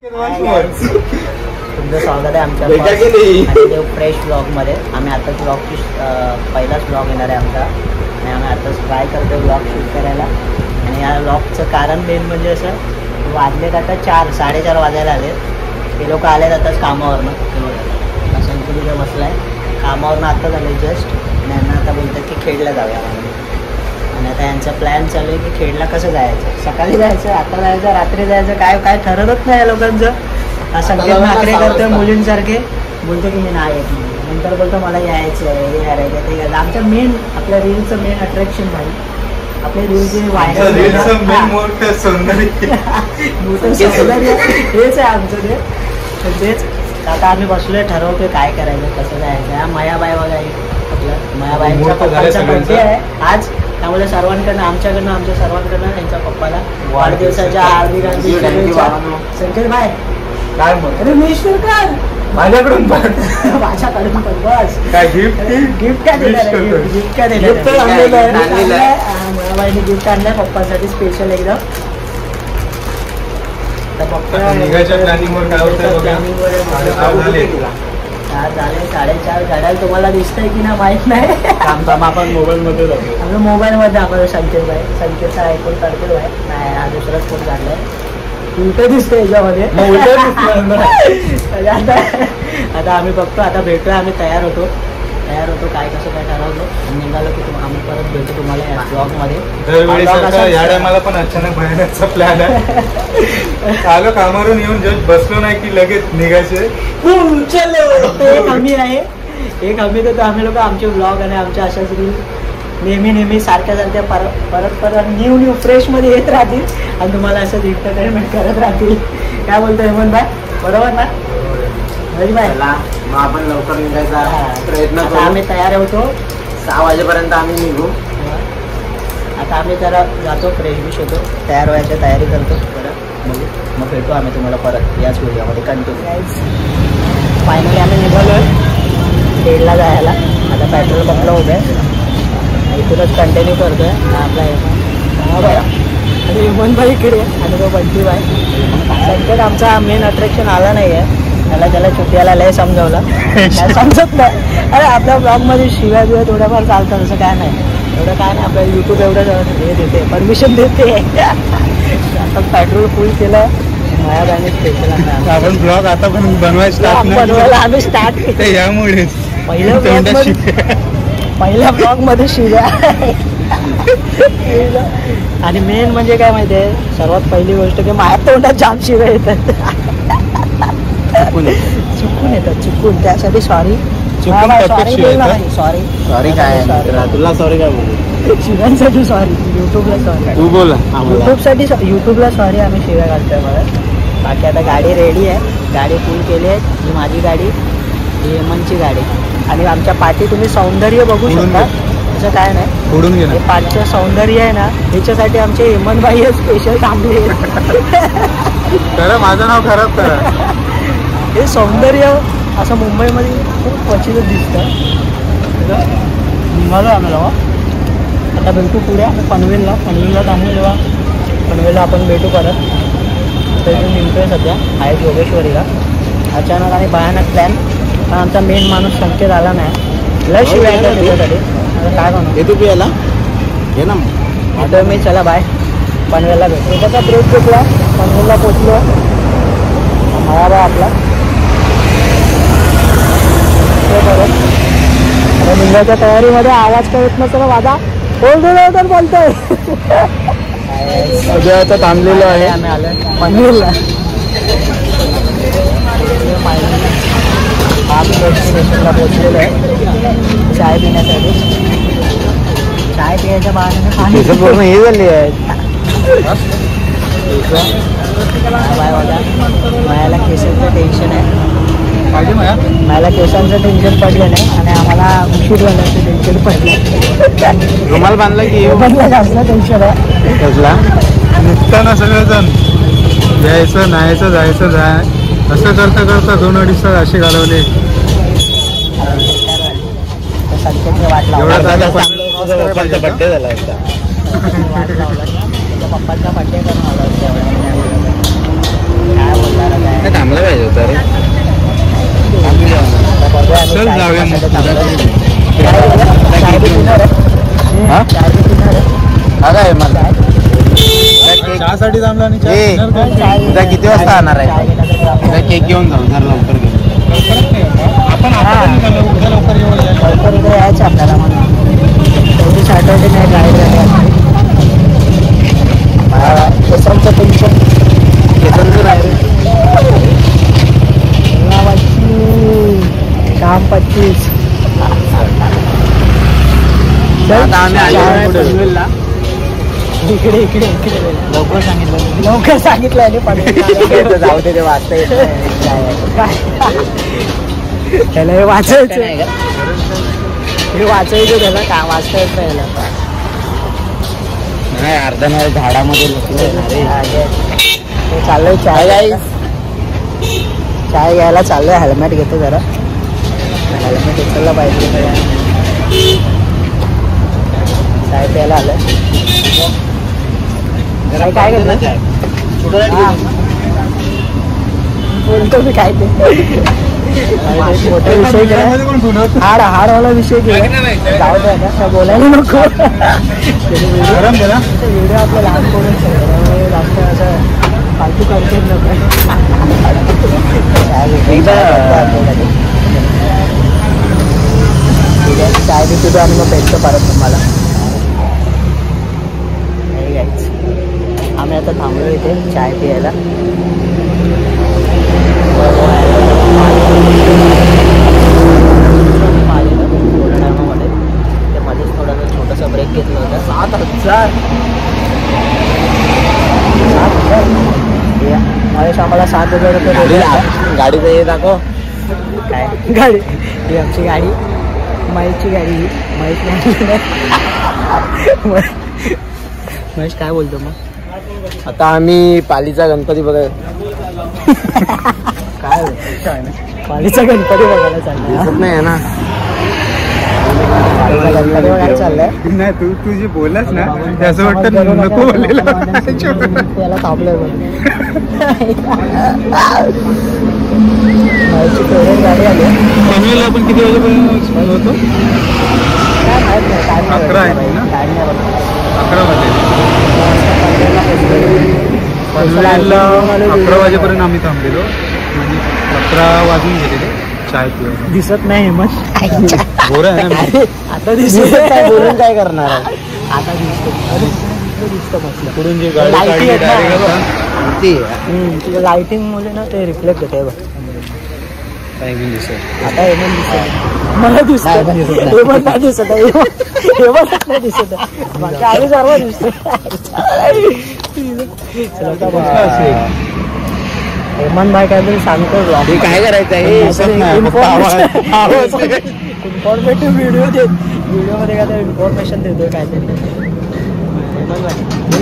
तुमचं स्वागत आहे आमच्या फ्रेश ब्लॉगमध्ये. आम्ही आताच ब्लॉगची पहिलाच ब्लॉग येणार आहे आमचा आणि आम्ही आताच ट्राय करतो ब्लॉग शूट करायला. आणि या ब्लॉगचं कारण मेन म्हणजे असं वाजलेत आता 4-4:30 वाजायला आले. ते लोक आले जातात कामावरनं. संकुलीचं बसला आहे कामावरनं आत्ता झालं जस्ट. आणि यांना आता बोलतात की खेडला जाऊया म्हणून. आणि आता यांचा प्लॅन चालू आहे की खेडला कसं जायचं. सकाळी जायचं, आता जायचं, रात्री जायचं, काय ठरतच नाही या लोकांचं. हा संकेत नाकरे करतोय मुलींसारखे. बोलतो की मी नाही येत नाही. नंतर बोलतो मला यायचं आहे, हे करायचं ते करायचं. आमचं मेन आपल्या रीलचं मेन अट्रॅक्शन भाई. आपले रील जे व्हायरल हेच आहे आमचं ते. तेच आता आम्ही बसलोय ठरवतोय काय करायचं, कसं जायचं. मयाबाई बघा आपलं मयाबाईंच्या पप्पांचा बर्थडे आहे आज. त्यामुळे सर्वांकडनं आमच्या सर्वांकडनं त्यांच्या पप्पाला वाढदिवसाच्या हार्दिक शुभेच्छा. संकेत भाई काय म्हणतो अरे मिस्टर काय माझ्याकडून पण बस काय गिफ्ट काय देणार आहे. गिफ्ट काय देणार मयाबाईने गिफ्ट आणलंय पप्पांसाठी स्पेशल एकदम. तर पप्पा निघायच्या प्लॅनिंगवर काय होतं झाले 4:30 घड्याळ तुम्हाला दिसतंय की ना माहित नाही. आपण मोबाईलमध्ये जातो. आम्ही मोबाईलमध्ये आपण संकेतचा ऐकून काढतो आहे. नाही हा दुसराच फोन काढलाय. उलटं दिसतंय याच्यामध्ये. आता आम्ही बघतो. आता भेटतोय. आम्ही तयार होतो काय कसं काय ठरवतो आणि निघालो की आम्ही परत भेटू तुम्हाला या ब्लॉगमध्ये. या टायमाला पण अचानक बाहेरचा प्लॅन आहे. आलो कामावरून येऊन जस्ट बसलो नाही की लगेच निघायचे. एक हमी आहे. एक हमी तर आम्ही लोक आमचे ब्लॉग आणि आमच्या अशाच रील नेहमी सारख्या परत न्यू फ्रेशमध्ये येत राहतील आणि तुम्हाला असंच एंटरटेनमेंट करत राहतील. काय बोलतो हेमंत भाई बरोबर ना भाई. आपण लवकर निघायचा प्रयत्न करू. आम्ही तयार होतो 6 वाजेपर्यंत आम्ही निघू. आता आम्ही जरा जातो फ्रेश होतो तयार व्हायची तयारी करतो बरं. मग भेटू आम्ही तुम्हाला परत याच व्हिडिओमध्ये कंटिन्यू. फायनली आम्ही निघालोय खेडला जायला. आता पेट्रोल पंपला उभे आहे. इथूनच कंटिन्यू करतोय. आपला आणि हेमंत भाई इकडे आणि तो बंटी भाई. संकेत आमचा मेन अट्रॅक्शन आला नाही आहे. त्याला चुट्याला लय समजावलं समजत नाही. अरे आपल्या ब्लॉगमध्ये शिव्या थोड्याफार चालतं तसं काय नाही. एवढं काय नाही. आपल्याला यूट्यूब एवढं हे देते परमिशन देते. आता पेट्रोल फुल केलं मयाबाईने स्पेशल. आपण ब्लॉग आता पण बनवायला आम्ही स्टार्ट केलं यामुळे. पहिल्या ब्लॉगमध्ये शिव्या. आणि मेन म्हणजे काय माहिती आहे सर्वात पहिली गोष्ट की माझ्या तोंडात जाम शिव्या येतात. चुकून येतात त्यासाठी सॉरी. सॉरी काय तुला सॉरी काय बोलू. शिव्यांसाठी सॉरी. युट्यूबला सॉरी तू बोल. युट्यूबला सॉरी. आम्ही शिव्या घालतोय मला. बाकी आता गाडी रेडी आहे. गाडी फुल केली आहे. ही माझी गाडी, ही हेमंतची गाडी. आणि आमच्या पाठी तुम्ही सौंदर्य बघू शकता. असं काय नाही फोडून गेलं. हे पाठचं सौंदर्य आहे ना ह्याच्यासाठी आमचे हेमंत भाई स्पेशल थांबले. माझं नाव खराब करा. हे सौंदर्य असं मुंबईमध्ये खूप क्वचितच दिसतं. निघालो आम्ही लोक. आता भेटू पुढे आम्ही पनवेलला थांबू. जेव्हा पनवेलला आपण भेटू परत. तर इथून निघतोय सध्या आहे जोगेश्वरीला. अचानक आणि भयानक प्लॅन. पण आमचा मेन माणूस संकेत आला नाही. लय शिवाय त्याच्यासाठी. आता काय म्हणू येतो पियाला ये ना. आता मी चला बाय पनवेलला भेटतो. त्याचा ब्रेक घेतला. पनवेलला पोचलो. मयाबाई आपला परत निघायच्या तयारीमध्ये आवाज काय येत नसतो माझा. होल्डर बोलतोय. आता थांबलेलो आहे आम्ही आलो पनवेलला. आम्ही डेस्टिनेशनला पोहोचलेलो आहे चाय पिण्यासाठी. चाय पिण्याच्या बहाण्याने पूर्ण हे झाले आहेत. मला केसांचं टेन्शन आहे. मला केसांचं टेन्शन पडलं नाही आणि आम्हाला उशीर झाल्याचं टेन्शन पडलं. रुमाल बांधला की बांधला जास्त टेन्शन आहे. निघताना सगळेजण यायचं जायचं असं करता 2-2.5 तास असे घालवले. संकेतने वाट लावला. बड्डे झाला एकदा. पप्पांचा बड्डे करून आला. काय बोलणार काय आणला आणि ए, उद्या किती वाजता आणणार आहे? उद्या केक घेऊन जाऊ जर लवकर घेऊ. आपण आता निघालो, उद्या लवकर येऊ. लवकर इकडे यायचं आपल्याला म्हणून तेवढी सॅटर्डे नाही गाडी झाली केसांचं टेन्शन केसांचं नाही रे. काम 25. आता आम्ही आलो पनवेलला. इकडे लवकर सांगितलं आणि पण जाऊ दे, ते वाचता येत त्याला हे वाचायचं हे वाचायचं त्याला का वाचता येत नाही याला. नाही, अर्धा नाही झाडामध्ये चाललंय चाय घ्यायला चाललंय. हेल्मेट घेतो जरा, हेल्मेट उचलला पाहिजे. चाय प्यायला आलं. काय करतो बोलतो मी काय ते मोठा विषय केला. हाडवाला विषय केला. जाऊ दे आता बोलायला नको. व्हिडिओ आपल्या लहान कोणच जास्त असं फालतू करतेच नको. चाय बी पितो आणि मग भेटतो परत तुम्हाला. आम्ही आता थांबलो इथे चाय पियायला. थोड्या टायमामध्ये ते मध्येच थोडासा छोटासा ब्रेक घेतला होता. 7,000 महेश आम्हाला 7,000 रुपये. गाडीचं हे दाखव. काय गाडी? ही आमची गाडी, महेशची गाडी. महेश काय बोलतो मग? आता आम्ही पालीचा गणपती बघाय. काय पालीचा गणपती बघायला चाललाय. नाही ना, पालीचा गणपती बघायला चाललाय. नाही, तू जे बोललास ना त्याचं वाटतं नको बोललेलं. त्याला थांबलंय महेशची फेवरेट गाडी आली. पनवेलला आपण किती वाजेपर्यंत होतो? काय माहित नाही, टाइम 11 आहे ना? 11 वाजले. पनवेलला 11 वाजेपर्यंत आम्ही थांबलेलो. म्हणजे 11 वाजून गेलेले चाय पिऊन. दिसत नाही मग गोरा आहे ना मी. आता दिसत काय बोलून काय करणार आहे? आता दिसतं म्हटलं. पुढून जी गाडी काढली डायरेक्ट ती लाइटिंग मुले ना ते रिफ्लेक्ट होते बघ. आता हेमंत दिसत मला दिसत हेमंत नाही दिसत हेमंत नाही दिसत बाकी आम्ही सर्व दिसतो. हेमंत भाई काहीतरी सांगतो काय करायचं आहे? इन्फॉर्मेटिव्ह व्हिडिओ मध्ये काहीतरी इन्फॉर्मेशन देतोय काहीतरी.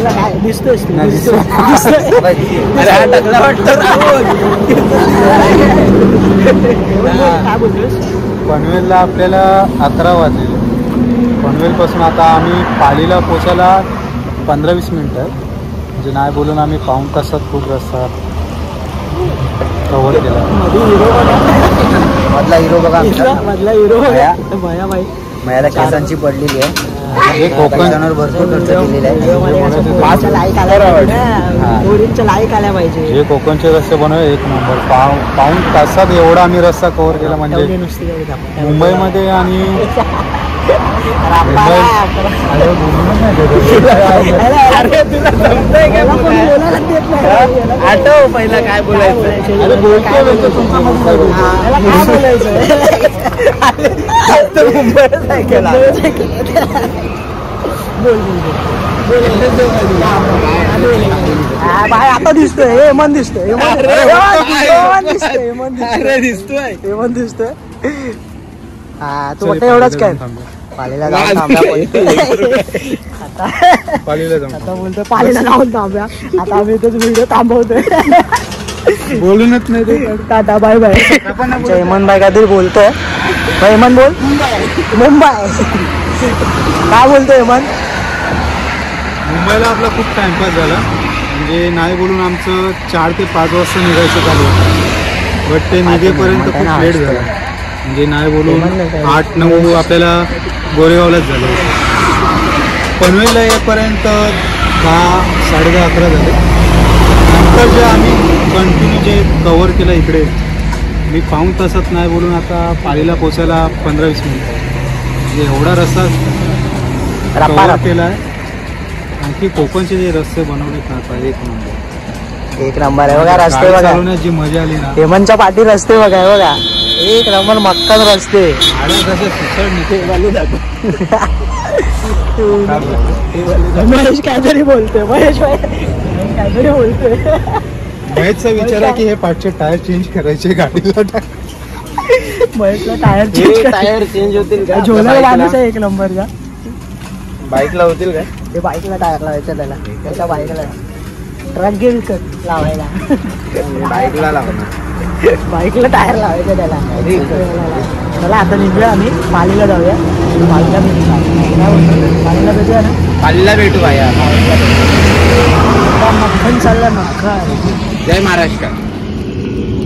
काय दिसतोय काय बोलतोस? पनवेलला आपल्याला 11 वाजले. पनवेलपासून आता आम्ही पालीला पोचायला 15-20 मिनिटं. म्हणजे नाही बोलून आम्ही पाऊण तासात खूप रस्ता कव्हर केला. मधला हिरो बघा, मधला हिरो भया बाई मयाला केसांची पडलेली आहे. हे कोकण भरपूर खर्च केलेला आहे. लाईक आल्या लाईक आल्या पाहिजे. हे कोकणचे रस्ते बनवले 1 नंबर. पाऊण तासात एवढा आम्ही रस्ता कव्हर केला. म्हणजे नुसती मुंबईमध्ये आणि आठव पहिला काय बोलायचं. अरे बोलतो बाय आता दिसतोय हेमंत दिसतोय हेमंत दिसतोय. हा तू वाटतं एवढंच काय पालीला जाऊन आता बोलतो पालीला जाऊन थांब्या. आता आम्ही इथेच व्हिडिओ थांबवतोय. बोलूनच नाही ते. Tata bye bye. हेमंत भाई काहीतरी बोलतोय. हेमंत बोल. मुंबई काय बोलतोय हेमंत? मुंबईला आपला खूप टाइमपास झाला. म्हणजे नाही बोलून आमचं 4 ते 5 वाजता निघायचं चालू होतं. बट ते निघेपर्यंत खूप लेट झाला. म्हणजे नाही बोलून 8-9 आपल्याला गोरेगावलाच झालं. पनवेलला येईपर्यंत 10-10:30 झाले. सगळं जे आम्ही कंटिन्यू जे कव्हर केलं इकडे, मी पाऊण तासात नाही बोलून आता पालीला पोचायला 15-20 मिनिटं. म्हणजे एवढा रस्ता कव्हर केला आहे. आणखी कोकणचे जे रस्ते बनवलेत ना आता एक नंबर आहे बघा. रस्ते बघा, जी मजा आली ना. हेमंतच्या पाठी रस्ते बघा बघा, एक नंबर मक्कल रस्ते. महेश काहीतरी बोलतोय, महेश काहीतरी बोलतोय. महेशचा विचार आहे की हे पाठचे टायर चेंज करायचे गाडीला. महेशला टायर चेंज होतील का? झोला माणूस आहे एक नंबरचा. बाईकला होतील काय? ते बाईकला टायर लावायचं त्याला, त्याच्या बाईकला ट्रक घेईल लावायला. बाईकला लावणार, बाईकला टायर लावायचं त्याला. चला आता निघूया आम्ही पालीला जाऊया. पालीला भेटूया ना, पालीला भेटू भाया. मक्खन चालला मक्खन. जय महाराष्ट्र.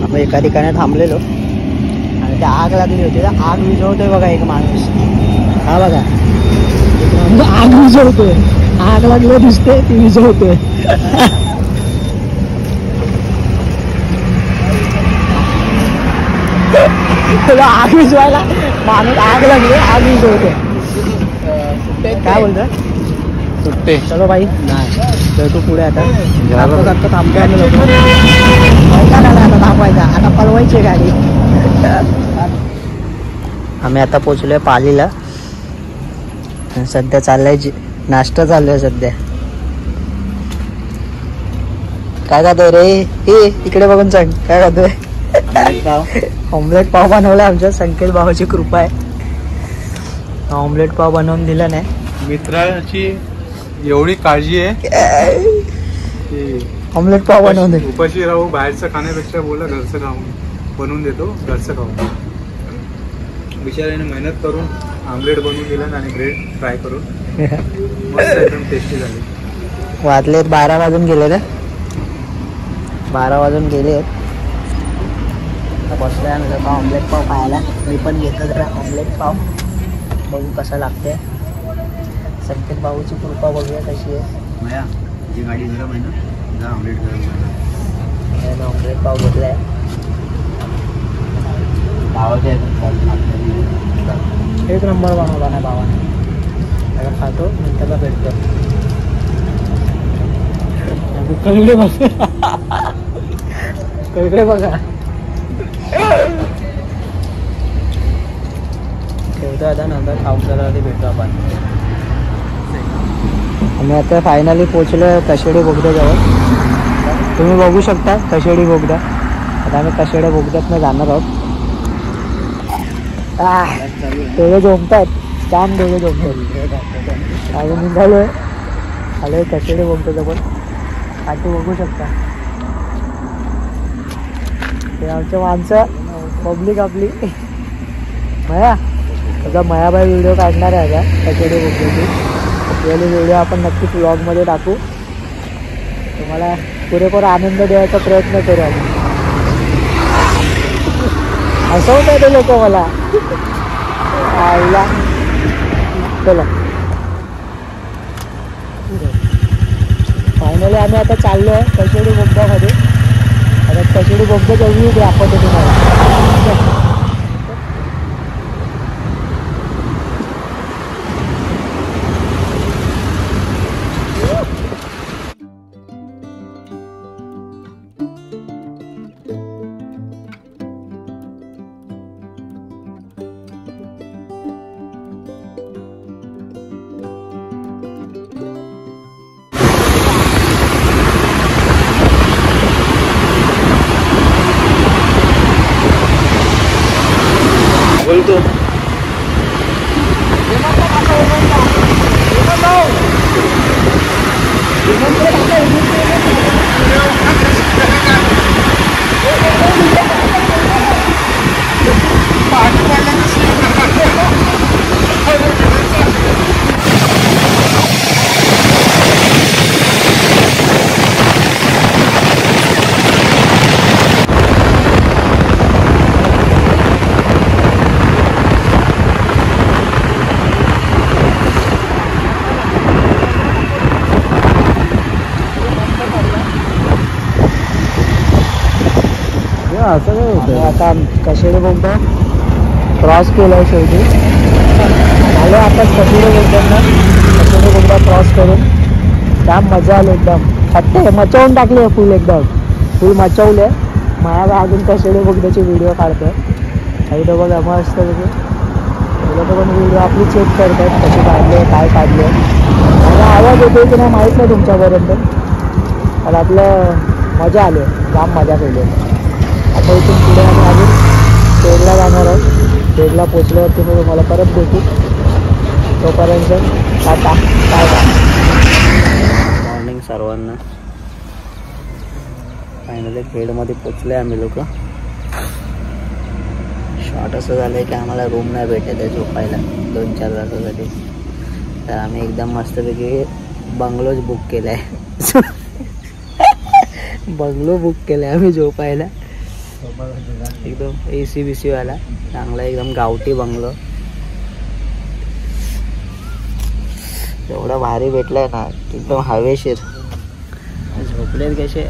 आपण एका ठिकाणी थांबलेलो आणि त्या आग लागली होती. तर आग विझवतोय बघा एक माणूस. हा बघा, आग विझवतोय. आग लागलं दिसते, ती विझवतोय. आग विझवायला माणूस, आग लागली, आग विझवतोय. काय बोलतोय? सुट्टे. चलो भाई, नाही तू पुढे आता थांबतोय. आता थांबवायचा, आता पळवायची गाडी. आम्ही आता पोचलोय पालीला. सध्या चाललाय नाश्ता चाललोय सध्या. काय खातोय रे? हे इकडे बघून सांग, काय खातोय? ऑमलेट पाव बनवलाय. आमच्या संकेत भावाची कृपा आहे. ऑमलेट पाव बनवून दिला नाही. मित्राची एवढी काळजी आहे की ऑमलेट पाव बनवून दे. उपाशी राहू, बाहेरचं खाण्यापेक्षा बोला घरचं खाऊ बनवून देतो, घरचं खाऊ. बिचाऱ्याने मेहनत करून ऑमलेट बनवून दिलं आणि ब्रेड फ्राय करून मस्त एकदम टेस्टी झाली. वाजलेत 12 वाजून गेले रे. 12 वाजून गेले. बसलोय आम्ही आता ऑमलेट पाव खायला. मी पण घेतो जरा ऑमलेट पाव, बघू कसं लागते. संकेत भाऊची कृपा बघूया कशी आहे. भैया जी गाडी गरम आहे ना, जा ऑमलेट गरम करा. ऑमलेट पाव घेतलाय. एक नंबर बनवला ना भावाने. त्याला खातो, नंतरला भेटतो. कळले बघा, कळले बघा. ठेवतो आता, नंतर खाऊन जरा भेटतो आपण. आम्ही आता फायनली पोचलो कशेडी बोगद्याजवळ. तुम्ही बघू शकता कशेडी बोगदा. आता आम्ही कशेडी बोगद्यातनं जाणार आहोत. डोळे झोपतात, छान डोळे झोपतात. अजून निघालोय, आलोय कशेडी बोगद्याजवळ. आधी बघू शकता ते आमच्या माणसं, पब्लिक आपली. मया त्याचा मयाबाई व्हिडिओ काढणार आहे का कशेडी बोगद्याची. आपल्याला व्हिडिओ आपण नक्कीच व्लॉगमध्ये टाकू. तुम्हाला पुरेपूर आनंद द्यायचा प्रयत्न करू आम्ही. हसवत ते लोक मला. आईला चला फायनली आम्ही आता चाललो आहे कशेडी बोगद्यामध्ये. आता कशेडी बोगद्याचा व्ह्यू दाखवतो तुम्हाला. बोलतो असं काय होतं. आता कशेडे बोगदा क्रॉस केलाय शेवटी. झालं आता कशेडे बोगद्यांना. कशेडे बोगदा क्रॉस करून जाम मजा आली एकदम. फट्टे मचवून टाकली आहे फुल एकदम. फुल मचवले. मला अजून कशेडे बोगद्याचे व्हिडिओ काढतोय. काही तर बघा मस्त म्हणजे लोक पण व्हिडिओ आपली चेक करतात कसे काढले काय काढले. मला आवाज येतो की नाही माहीत नाही तुमच्यापर्यंत. पण आपलं मजा आली जाम मजा केली. आता इथून पुढे आम्ही अजून पेडला जाणार आहोत. पेडला पोचल्यावरती मी तुम्हाला परत भेटू. तोपर्यंत टाटा बाय बाय. मॉर्निंग सर्वांना. फायनली खेडमध्ये पोचले आम्ही लोक. शॉर्ट असं झालं आहे की आम्हाला रूम नाही भेटत आहे झोपायला 2-4 तासासाठी. तर आम्ही एकदम मस्तपैकी बंगलोज बुक केला आहे. बंगलो बुक केला आहे आम्ही झोपायला. एकदम AC BC वाला चांगला एकदम गावठी बंगलो. एवढा भारी भेटलाय ना एकदम हवेशीर. झोपलेत कसे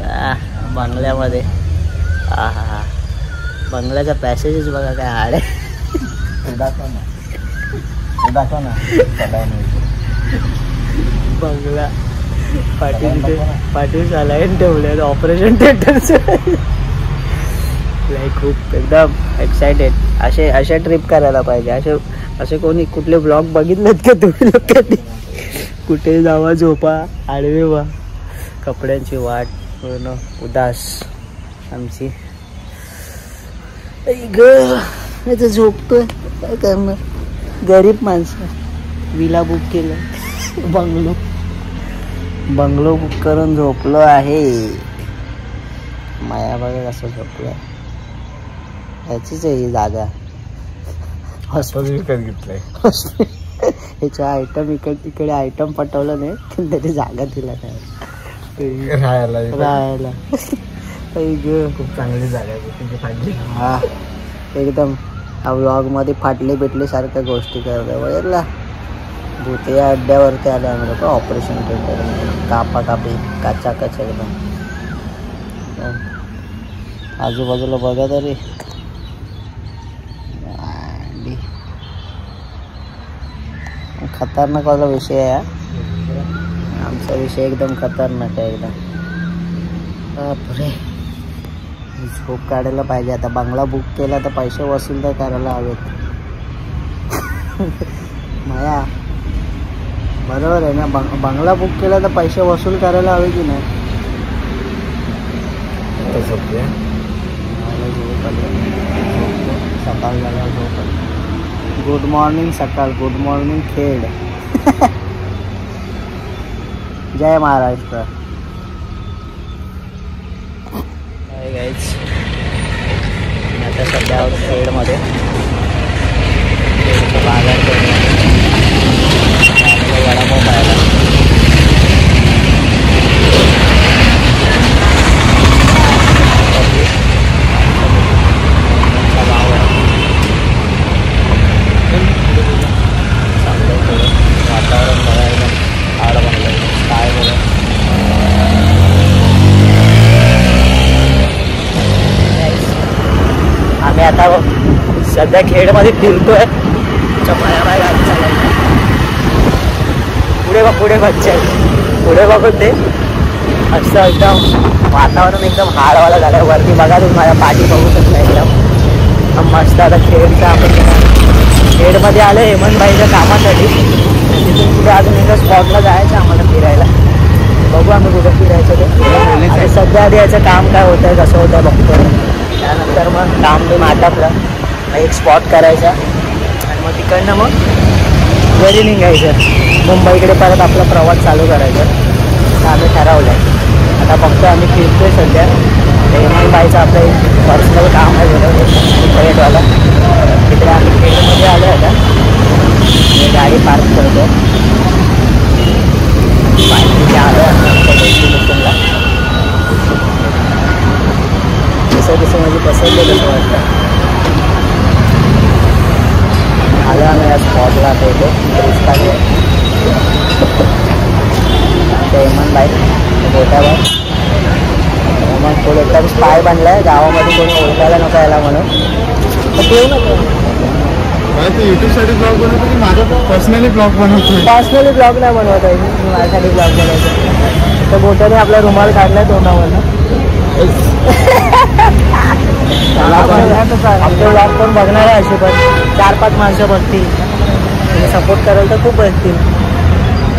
बंगल्यामध्ये. हा बंगल्याचा पॅसेजेस बघा काय हाड आहे. दाखवा ना बंगला. पाटील सलाईन ठेवले ऑपरेशन थिएटरचं. लाईक खूप एकदम एक्सायटेड. अशा ट्रिप करायला पाहिजे. असे कोणी कुठले ब्लॉग बघितलेत का तुम्ही लोकांनी. कुठे जावा झोपा आडवे वा. कपड्यांची वाट पूर्ण उदास आमची. ग झोपतोय काय करणार. गरीब माणसं. विला बुक केलं. बंगलो बुक करून झोपलो आहे. माया बघा कसं झोपलं. ह्याचीच आहे ही जागा. हॉस्पिटल विकत घेतलंय. ह्याच्या आयटम इकडे आयटम पटवलं नाही पण त्याची जागा दिला नाही राहायला. खूप चांगली जागा आहे. हा एकदम व्लॉग मध्ये फाटले बिटले सारख्या गोष्टी करतोय वगैरे. भूतिया अड्ड्यावरती आले आम्ही लोक. ऑपरेशन थिएटर कापाकापी काचाकच एकदम. आजूबाजूला बघा तरी. खतरनाक वाला विषय आहे. आमचा विषय एकदम खतरनाक आहे एकदम. बापरे झोप काढायला पाहिजे. आता बंगला बुक केला तर पैसे वसूल तर करायला हवेत. माया बरोबर आहे ना. बंगला बुक केला तर पैसे वसूल करायला हवे की नाही. सकाळ झाला झोप. गुड मॉर्निंग सकाळ. Good morning Khed. जय महाराष्ट्र. गाईज आता सध्या खेडमध्ये बाजार वडापाव खायला. वातावरण बघायला आड बनलं काय बघा. आम्ही आता सध्या खेडमध्ये फिरतोय. पुढे बच्चे पुढे बघून ते असं एकदम वातावरण एकदम हाडवाला झालं. वरती बघा तुम्ही माझ्या पाठी बघू शकता एकदम मस्त. आता खेडचं आपण खेडमध्ये आलं हेमंतबाईच्या कामासाठी. तिथून पुढे अजून एका स्पॉटला जायचं आम्हाला फिरायला. बघू आम्ही कुठं फिरायचं ते. आणि सध्या आधी याचं काम काय होतं कसं होतं बघतो. त्यानंतर मग काम ते आटपलं एक स्पॉट करायचा आणि मग तिकडनं मग घरी निघायचं. मुंबईकडे परत आपला प्रवास चालू करायचा. तर आम्ही ठरवलं आहे. आता फक्त आम्ही फिरतोय सध्या. हेमंतबाईचं आपलं एक पर्सनल काम आहे फ्रेंडवाला. तिकडे आम्ही खेडमध्ये आलो आहे. आता मी गाडी पार्क करतो. बाईकमध्ये आलो आमच्या डेस्टिनेशनला. कसं म्हणजे पसंत कसं वाटतं. आलं आम्ही या स्पॉटला आता येतो ब्रिजपाडे. हेमंतबाई गोट्यावर मग तो एकदम स्पाय बनलाय गावामध्ये कोणी ओळखायला नको यायला म्हणून. तर ठेवू नको तू युट्यूबसाठी ब्लॉग बनवतो की माझा पर्सनली ब्लॉग बनवतो? पर्सनली ब्लॉग नाही बनवत आहे मी माझ्यासाठी ब्लॉग बनवतो. तर बोटाने आपला रुमाल काढलाय तोंडावरनं. आपले ब्लॉग पण बघणार आहे असे पण 4-5 माणसं बघतील सपोर्ट करायला तर खूप बघतील.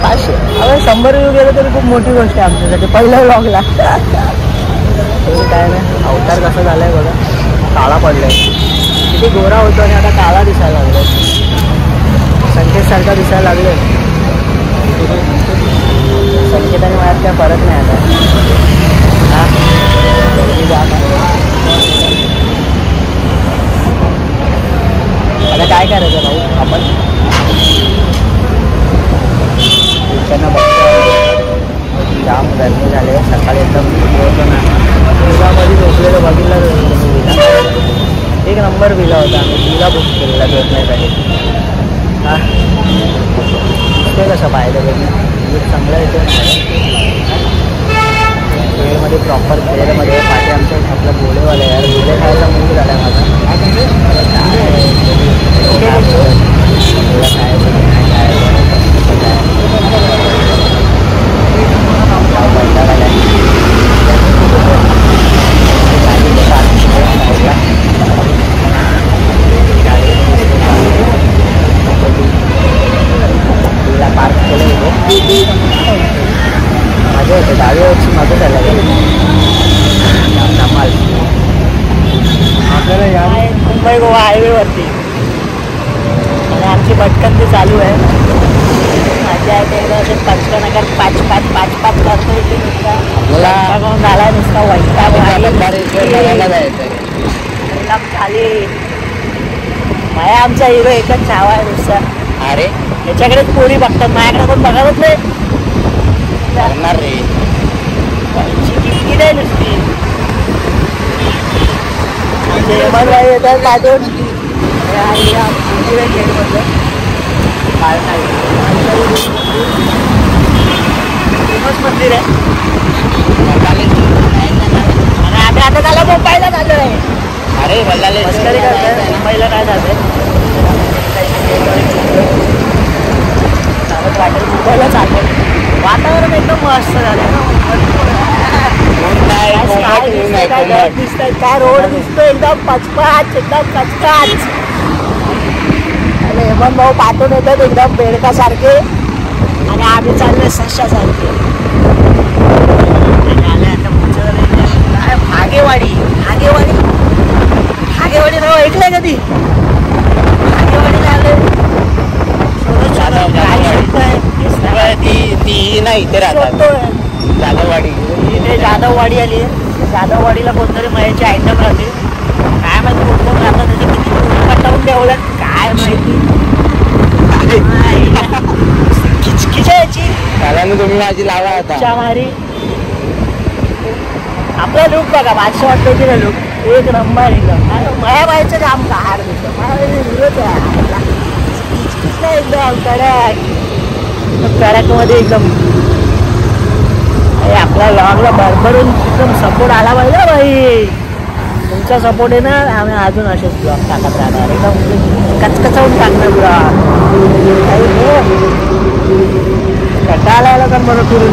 500 अरे 100 व्ह्यू गेले तरी खूप मोठी गोष्ट आहे आमच्यासाठी पहिल्या ब्लॉगला. काय नाही अवतार कसा झालाय बघा काळा पडलाय. किती गोरा होतो आणि आता काळा दिसायला लागलाय. संकेतसारखा दिसायला लागले. संकेत आणि माझ्यात काय फरक नाही आता. आता काय करायचं भाऊ आपण त्यांना बघतो. जाम गरमी झाले सकाळी एकदम विलामध्ये झोपलेलं बघितलं. एक नंबर विला होता आम्ही विला बुक केलेला झोपण्यासाठी. हा ते कसं पाहिलं बघ चांगलं येतो खेळमध्ये प्रॉपर खेळमध्ये पाठी आमच्या आपलं बोलेवाले यार बोले खायचा मूड झाला माझा. पार्क केलं होते माझे होते डावीवरची माझं झालं कमाल. आपल्याला या मुंबई गोवा हायवेवरती आणि आमची भटकंती चालू आहे. माझ्या असे पचकनगर 5-5 करतो इथे नुसता झाला नुसता वैताग खाली. माया आमचा हिरो एकच छावा आहे नुसता. अरे त्याच्याकडेच पोरी बघतात माझ्याकडे पण बघतच नाही करणार रे. किती नाही नुसती भाई येतात पाठवून फेमस मंदिर आहे. आणि आम्ही आता त्याला मुंबईला जातो आहे. अरे मस्करी करतोय मुंबईला काय जातोय वाटेल मुंबईला चालतंय. वातावरण एकदम मस्त झालं ना. दिसतंय काय रोड दिसतोय एकदम पचपाच एकदम कचकाच. आणि हेमंत भाऊ पाठवून येतात एकदम बेडकासारखे आणि आम्ही चाललोय सशासारखे. काय भागेवाडी नाव ऐकलंय कधी? भागेवाडी झालं ती नाही इथे राहतात जाधववाडी. इथे जाधववाडी आली आहे. जाधववाडीला कोणतरी मयाचे आयटम राहते काय माहिती कोण राहतात त्याचे किती पटवून ठेवलं काय माहिती. खिचखिचायची त्याला तुम्ही माझी लावा आता मारी. आपला लुक बघा 500 वाटतो लुक एक नंबर एकदम मया व्हायचं काम का हार दिसतो एकदम कडक मध्ये एकदम. आपल्या लॉगला भरभरून एकदम सपोर्ट आला पाहिजे भाई. तुमचा सपोर्ट आहे ना आम्ही अजून असेच ब्लॉग टाकत राहणार एकदम कचकचावून टाकणार ब्लॉग. कंटाळा आला तर बरं फिरून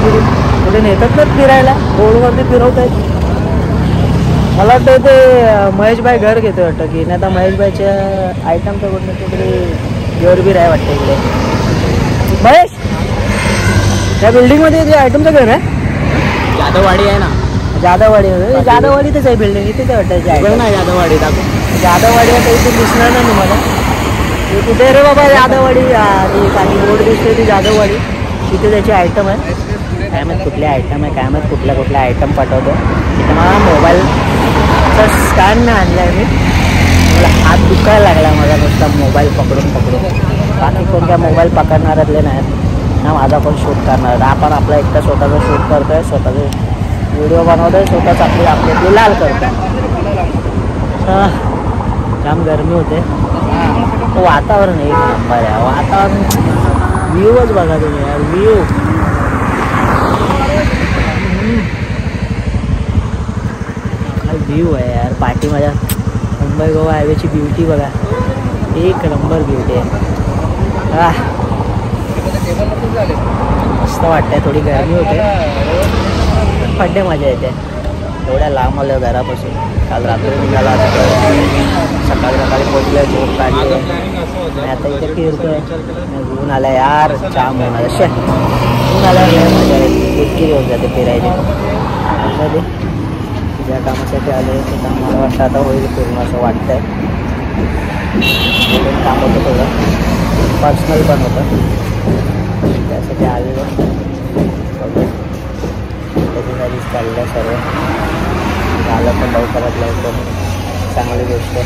कुठे नेतात ना फिरायला रोडवरती फिरवत आहेत. मला वाटतं ते महेशभाई घर घेतो वाटतं की नाही आता महेशभाईच्या आयटम तर कुठे जोरबीर आहे वाटतं इकडे. महेश त्या बिल्डिंगमध्ये ते आयटमचं घर आहे. जाधववाडी आहे ना जाधववाडीतच आहे बिल्डिंग इथे वाटतं ना जाधववाडी दाखव. जाधववाडी आता इथे दिसणार नाही तुम्हाला. कुठे रे बाबा जाधववाडी काही रोड दिसते ती जाधववाडी तिथे त्याची आयटम आहे. काय माहीत कुठले आयटम आहे काय माहीत कुठल्या आयटम पाठवतो. तिथे मला मोबाईलचा स्टँड नाही आणला आहे मी. मला हात दुखायला लागला माझा नुसता मोबाईल पकडून. बाकी कोण काय मोबाईल पकडणारातले नाहीत ना माझा पण शूट करणार. आपण आपला एकटा स्वतःचा शूट करतोय स्वतःचे व्हिडिओ बनवतोय स्वतःच आपले लाल करतोय. जाम गरमी होते. वातावरण एक नंबर आहे. वातावरण व्ह्यूच बघा तुम्ही यार व्ह्यू व्ह्यू आहे यार पाठी माझ्या मुंबई गोवा हायवेची ब्युटी बघा, एक नंबर ब्युटी आहे. मस्त वाटतंय, थोडी गरमी होते पड्डे मजा येते. एवढ्या लांब आलं घरापासून, काल रात्री निघाला सकाळी पोचलं, झोप काढली आणि आता इथे फिरतोय. ऊन आलं यार, जाम ऊन आलं, ऊन आल्यावर मजा येते, इतकी येऊन जाते फिरायची. ज्या कामासाठी आले ते काम मला वाटतं आता होईल पूर्ण असं वाटतंय. काम होतं थोडं पर्सनल पण होतं, त्यासाठी आलेलो. त्याच्यासाठीच चाललं सर्व, झालं पण लवकरात लवकर चांगली गोष्ट आहे.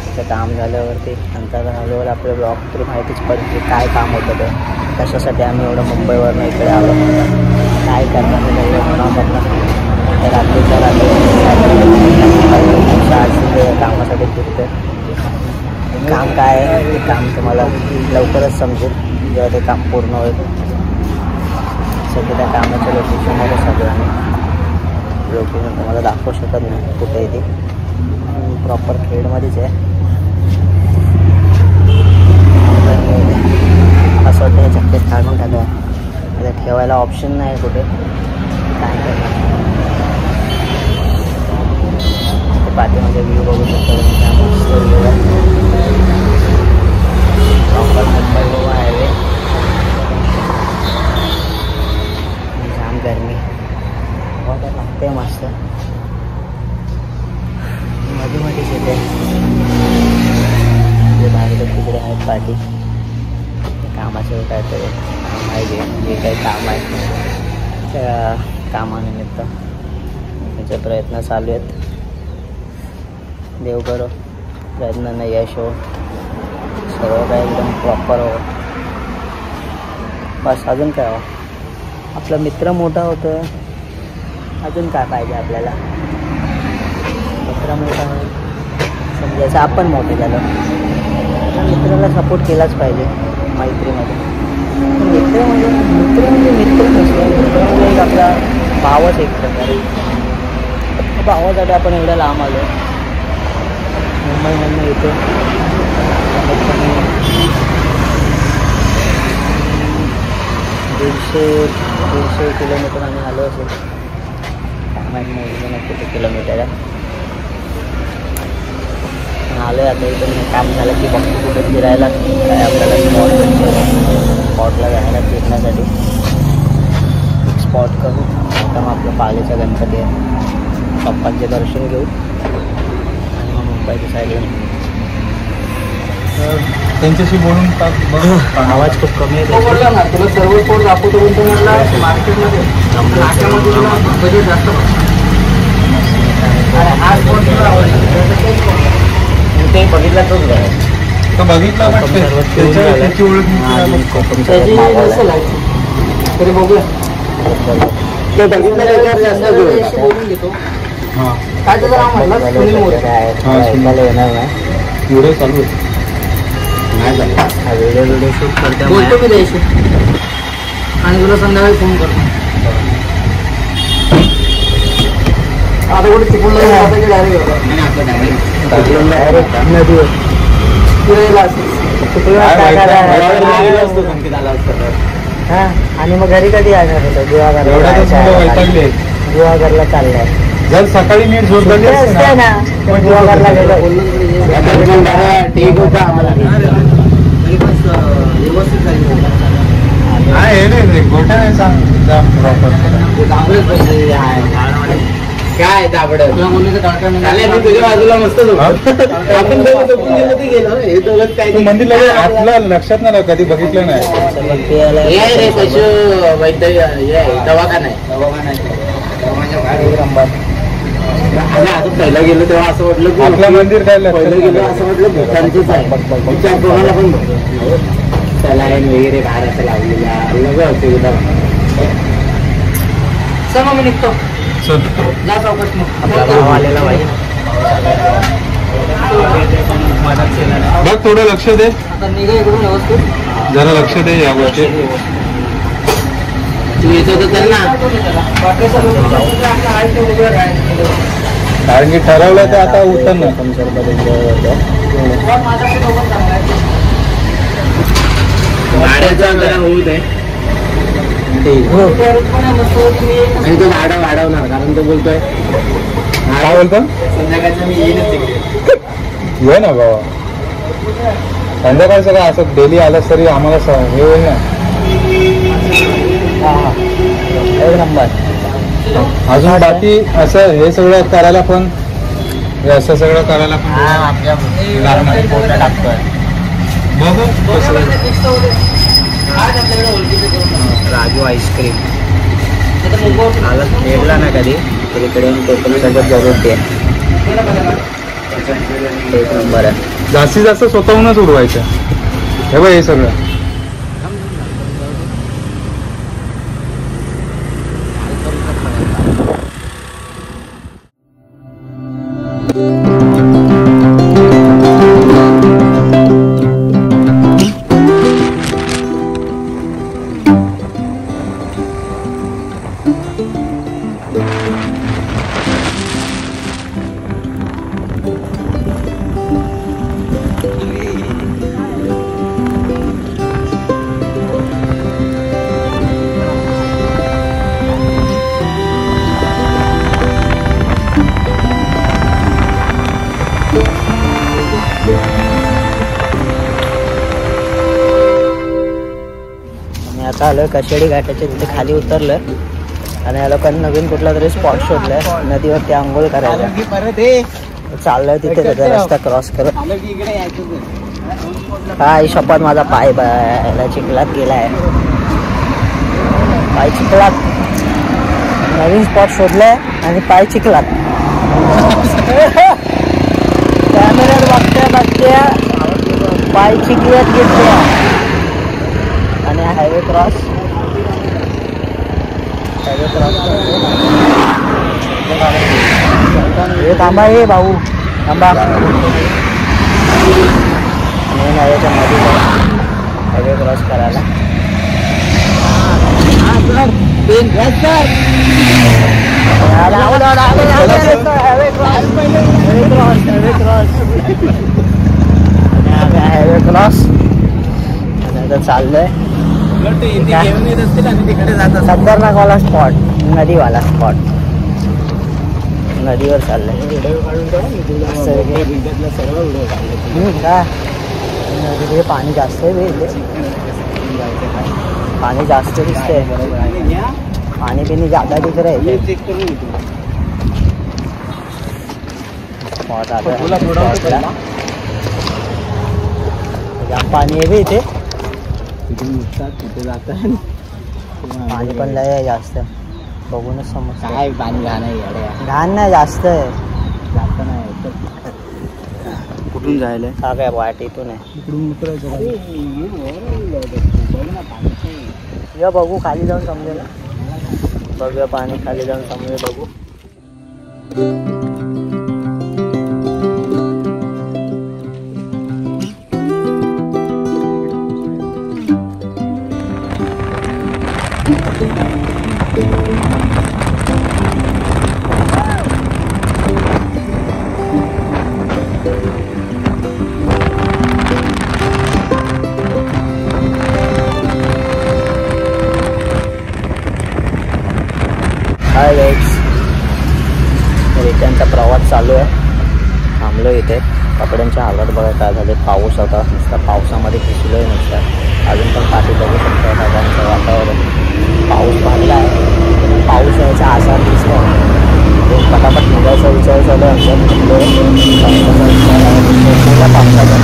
त्याचं काम झाल्यावरती नंतर हळूहळू आपलं ब्लॉग तरी माहितीच पडते काय काम होतं ते, कशासाठी आम्ही एवढं मुंबईवरनं इकडे आलो, काय करणार म्हणून रात्रीच्या रात्री कामासाठी फिरते. काम काय आहे ते काम तुम्हाला लवकरच समजेल जेव्हा ते काम पूर्ण होईल. सध्या त्या कामाच्या लोकेशनमध्ये सगळं लोकेशन तुम्हाला दाखवू शकत नाही कुठे आहे ते, प्रॉपर खेडमध्येच आहे. असं वाटतं हे चक्केत काढून टाका, आता ठेवायला ऑप्शन नाही कुठे, काय करणार. पाठीमध्ये व्ह्यू बघू शकतो, मस्त व्ह्यू आहे. प्रॉपर मुंबई गोवा हायवे, जाम गरमी लागते मस्त, मध्येच येते. बाहेर तिकडे आहेत पाठी, कामाचं काहीतरी काम आहे, जे काही काम आहे त्या कामानिमित्त त्याचे प्रयत्न चालू आहेत. देव करो प्रयत्नांना यश हो, सर्व काय एकदम प्रॉपर हो. बस अजून काय हो, आपला मित्र मोठा होतो, अजून काय पाहिजे आपल्याला. मित्र मोठा होईल समजायचं आपण मोठे झालो, मित्राला सपोर्ट केलाच पाहिजे मैत्रीमध्ये. मित्र म्हणजे मित्र नसतो, मित्र म्हणजे एक आपला भावच एक प्रकारे. भावासाठी आपण एवढं लांब आलो मुंबईमधनं येतो. 150 किलोमीटर आम्ही आलो असेल, काय माहिती नाही किती किलोमीटर आहे. आलो आहे आता इथं काम झालं की बघतो कुठे फिरायला, काय आपल्याला स्पॉटला जायला फिरण्यासाठी एक स्पॉट करू. आता मग आपलं पालीचा गणपती आहे, पप्पांचे दर्शन घेऊ आणि मग मुंबईच्या साईडला. त्यांच्याशी बोलून टाक बघ. आवाज खूप कमी आहे, तुला सर्व स्पॉट दाखवतो म्हणतो म्हटलं मार्केटमध्ये नाक्यामध्ये तुला बजेट जास्त ते बघितला तोच घ्या, तो बघितला पण त्याची ओळख तरी बघूया ते बघितलं बोलून घेतो. हां काय त्याचं नाव म्हटलं सुनील मोरे. येणार नाही व्हिडिओ चालू आहे, नाही झालं व्हिडिओ शूट करते बोलतो मी द्यायची आणि तुला संध्याकाळी फोन करतो. आता कुठे चिपळूण नदीवर हां. आणि मग घरी कधी येणार होतं? गुहागरला चाललंय. जर सकाळी नीट झोप झाली असते ना, गुहागरला गेलो. ठीक होतं आम्हाला व्यवस्थित काय दाबड तुझ्या बाजूला मस्त मंदिर आपल्या लक्षात नाही, कधी बघितलं नाही. रे पशु वैद्य दवाखाना आहे. पहिलं गेलो तेव्हा असं वाटलं की आपलं मंदिर काय पहिलं गेलो असं वाटलं भूतांचंच आहे. विचार कोणाला पण सलाईन वगैरे बाहेर असं लावलेल्या चल मग मी निघतो. जा चौकट आपला भाव आलेला पाहिजे. बघ थोडं लक्ष दे, आता निघा इकडून व्यवस्थित. जरा लक्ष दे या गोष्टी. तू येतो तर चल ना. कारण की ठरवलं तर आता उतर ना. भाड्याचा जरा होऊ दे आणि तो भाडा वाढवणार कारण तो बोलतोय काय बोलतो संध्याकाळचं मी येईनच तिकडे. ये ना बाबा संध्याकाळचं काय असं डेली आलं तरी आम्हाला हे होईल ना. एक नंबर. अजून बाकी असं हे सगळं करायला पण असं सगळं करायला पण आमच्या फोटो टाकतोय. राजू आईस्क्रीम मला खेळला ना कधी तर इकडे कोकण सोबत जरूर ते एक नंबर आहे. जास्तीत जास्त स्वतःहूनच उडवायचं हे बघ हे सगळं. आता आलोय कशेडी घाटाच्या तिथे खाली उतरलं आणि या लोकांनी नवीन कुठला तरी स्पॉट शोधलाय नदीवरती आंघोळ करायला. चाललोय तिथे त्याचा रस्ता क्रॉस करत. काय शपथ माझा पाय चिखलात गेलाय. पाय चिखलात. नवीन स्पॉट शोधलाय आणि पाय चिखलात. कॅमेऱ्यात बघते पाय चिखल्यात घेतले आणि हायवे क्रॉस हे थांबा हे भाऊ थांबा. मेन हायवेच्या मध्ये हायवे क्रॉस करायला. हायवे क्रॉस चाललंय खतरनाकवाला स्पॉट नदीवाला स्पॉट नदीवर चाललंय. नदीमध्ये पाणी जास्त आहे इथे. पाणी जास्त दिसतंय. पाणी पिणी जादा दिसत आहे स्पॉट. आता जाम पाणी आहे बे इथे. तिथे जातात पाणी पण लय जास्त बघूनच समज. काय पाणी घाण आहे. घाण नाही जास्त आहे. जास्त नाही. कुठून जायला हा काय वाट इथून आहे. इकडून उतरायचं या बघू खाली जाऊन समजेल. बघूया पाणी खाली जाऊन समजेल बघू. हाय गाईज, रिटर्नचा प्रवास चालू आहे. थांबलो इथे. कपड्यांच्या हालत बघा काय झाले. पाऊस होता नुसता. पावसामध्ये भिजलो आहे नुसता. अजून पण पाठी बघू शकतो ढगांचं वातावरण. पाऊस पडला आहे. पाऊस यायचा आसार दिसतो. पटापट निघायचा विचार चालू आहे आमच्या पावसाचा.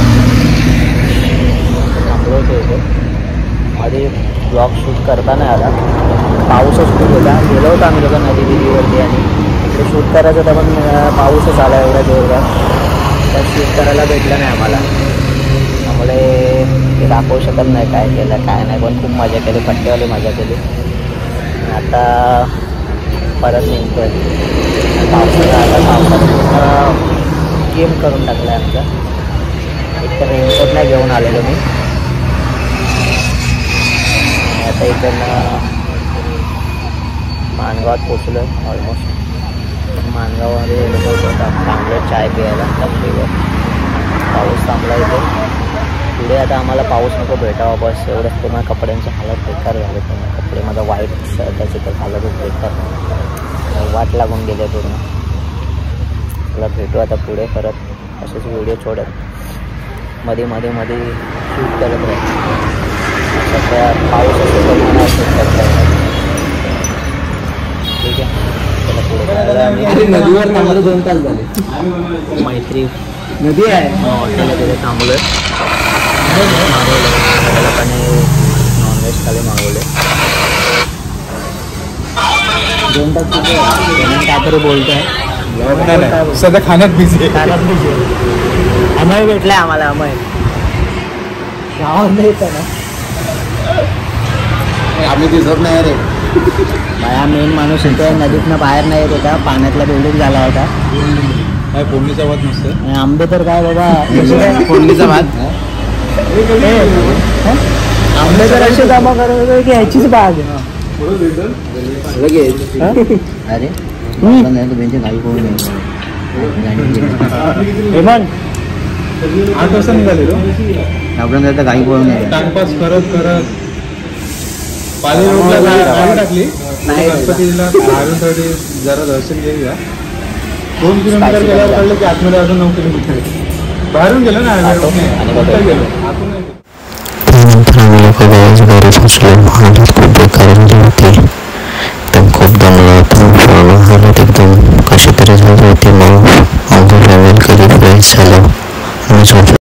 थांबलो होतो इथे. मध्ये ब्लॉग शूट करता नाही आला. पाऊसच खूप होता. गेलो होतो आम्ही लोक नदी बिदीवरती आणि इकडे शूट करायचं होतं पण पाऊसच आला एवढा जोरदार. तर शूट करायला भेटलं नाही आम्हाला. त्यामुळे ते दाखवू शकत नाही काय केलं काय नाही. पण खूप मजा केली. पट्टेवाली मजा केली. आता परत निघतोय. पावसाचा आता पावसाचा गेम करून टाकला आहे आमचा. एक तर रेनकोट नाही घेऊन आलेलो मी. आता इकडनं माणगावात पोचलो ऑलमोस्ट. मानगावमध्ये चांगलं चाय प्यायला टपरीवर. पाऊस थांबला इथे. पुढे आता आम्हाला पाऊस नको भेटावा बस एवढंच. पूर्ण कपड्यांची हालत बेकार झाले. पूर्ण कपडे माझा वाईट शर्टाची तर हालतच बेकार वाट लागून गेले पूर्ण. मला भेटू आता पुढे परत असेच व्हिडिओ छोडत मध्ये शूट करत राहील. सध्या पाऊस असं शूट करता येईल. ठीक आहे चला पुढे. नदीवर थांबलं 2 तास झाले. मैत्री नदी आहे हॉटेलला तिथे थांबलो आहे. मागवलं सगळ्या लोकांनी नॉनव्हेज खाली मागवले. 2 तास तिथे काहीतरी बोलतो आहे. सध्या खाण्यात बिझी अमय भेटलाय आम्हाला. अमय गावात नाही येतं ना. आम्ही दिसत नाही रे. बाया मेन माणूस इथे नदीतनं बाहेर नाही येत होता. पाण्यातला बिल्डिंग झाला होता. काय फोडणीचा भात नसतं. आणि आंबे तर काय बाबा फोडणीचा भात. आंबे तर असे जमा करत होते की ह्याचीच बाग आहे. अरे त्यांची गाई कोण नाही. 8 वाजता निघालेलो. आपण तर गाई पळून नाही. टाइमपास करत पाली रोडला गाडी टाकली. गणपतीला हायवेसाठी जरा दर्शन घेऊया. 2 किलोमीटर गेल्यावर कळलं की आतमध्ये अजून 9 किलोमीटर बाहेरून गेलो ना हायवे गेलो. त्यानंतर आम्ही लोक घरी पोचलो. हालत खूप बेकार झाली होती. एकदम खूप दमला होता. हालत एकदम कशी तरी झाली होती. मग आमचं फॅमिली कधी फ्रेश झालं आणि झोपलो.